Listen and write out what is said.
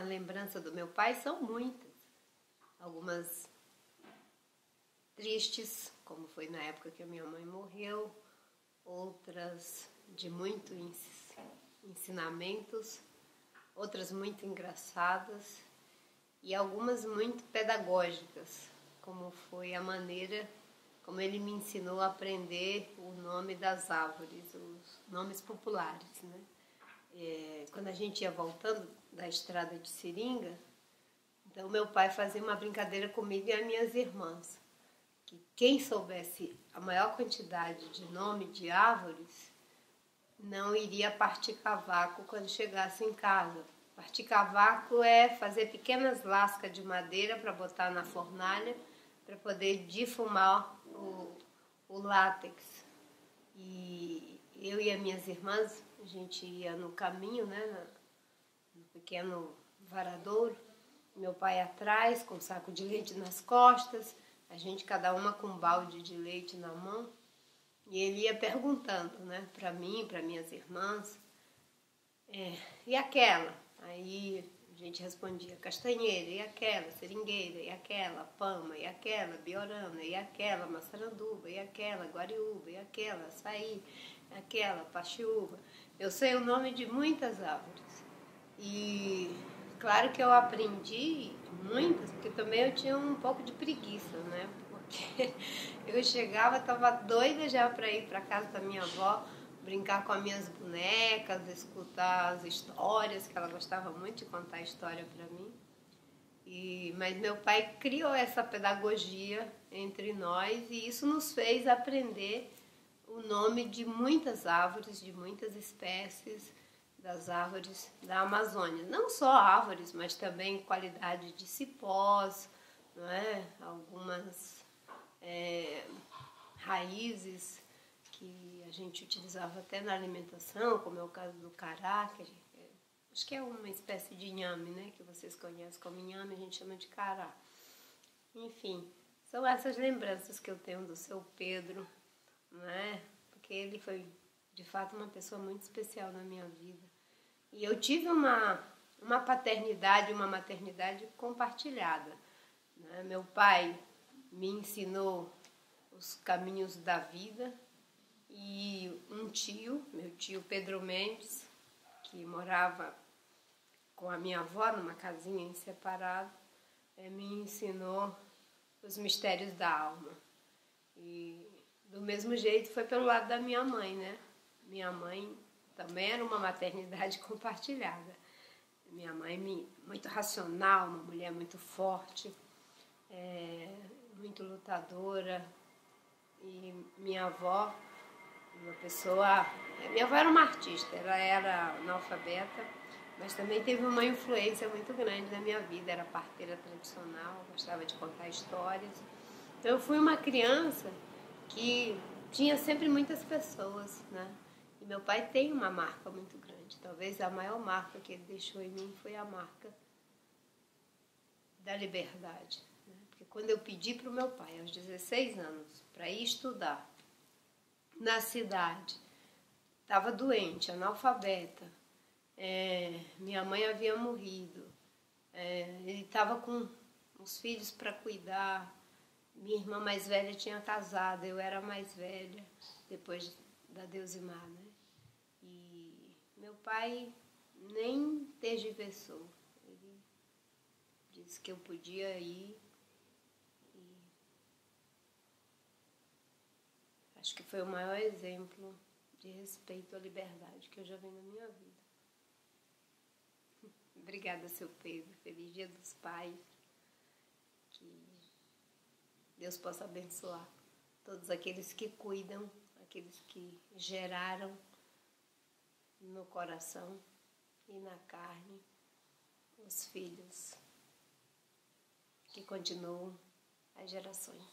lembrança do meu pai são muitas. Algumas tristes, como foi na época que a minha mãe morreu, outras de muito ensinamentos, outras muito engraçadas e algumas muito pedagógicas, como foi a maneira como ele me ensinou a aprender o nome das árvores, os nomes populares, né? Quando a gente ia voltando da estrada de Seringa, então meu pai fazia uma brincadeira comigo e as minhas irmãs, que quem soubesse a maior quantidade de nome de árvores não iria partir cavaco quando chegasse em casa. Partir cavaco é fazer pequenas lascas de madeira para botar na fornalha para poder defumar o látex. E eu e as minhas irmãs, a gente ia no caminho, né, no pequeno varadouro, meu pai atrás com um saco de leite nas costas, a gente cada uma com um balde de leite na mão, e ele ia perguntando, né, para mim, para minhas irmãs, e aquela? Aí a gente respondia castanheira, e aquela, seringueira, e aquela, pama, e aquela, biorana, e aquela, maçaranduba, e aquela, guariúba, e aquela, açaí, e aquela, paxiúba. Eu sei o nome de muitas árvores. E claro que eu aprendi muitas, porque também eu tinha um pouco de preguiça, né? Porque eu chegava, estava doida já para ir para casa da minha avó, brincar com as minhas bonecas, escutar as histórias, que ela gostava muito de contar história para mim. Mas meu pai criou essa pedagogia entre nós e isso nos fez aprender o nome de muitas árvores, de muitas espécies das árvores da Amazônia. Não só árvores, mas também qualidade de cipós, não é? Algumas raízes que a gente utilizava até na alimentação, como é o caso do cará, que acho que é uma espécie de inhame, né? Que vocês conhecem como inhame, a gente chama de cará. Enfim, são essas lembranças que eu tenho do seu Pedro, não é? Porque ele foi, de fato, uma pessoa muito especial na minha vida. E eu tive uma paternidade, uma maternidade compartilhada, né? Meu pai me ensinou os caminhos da vida e um tio, meu tio Pedro Mendes, que morava com a minha avó numa casinha em separado, me ensinou os mistérios da alma. E do mesmo jeito foi pelo lado da minha mãe, né? Minha mãe também era uma maternidade compartilhada. Minha mãe muito racional, uma mulher muito forte, muito lutadora. E minha avó, uma pessoa... Minha avó era uma artista, ela era analfabeta, mas também teve uma influência muito grande na minha vida. Era parteira tradicional, gostava de contar histórias. Então eu fui uma criança que tinha sempre muitas pessoas, né? E meu pai tem uma marca muito grande. Talvez a maior marca que ele deixou em mim foi a marca da liberdade, né? Porque quando eu pedi para o meu pai, aos 16 anos, para ir estudar na cidade, estava doente, analfabeta, minha mãe havia morrido, ele estava com os filhos para cuidar, minha irmã mais velha tinha casado, eu era mais velha, depois da Deusimar, né? E meu pai nem tergiversou, ele disse que eu podia ir e acho que foi o maior exemplo de respeito à liberdade que eu já vi na minha vida. Obrigada, seu Pedro. Feliz Dia dos Pais. Que Deus possa abençoar todos aqueles que cuidam, aqueles que geraram no coração e na carne os filhos que continuam as gerações.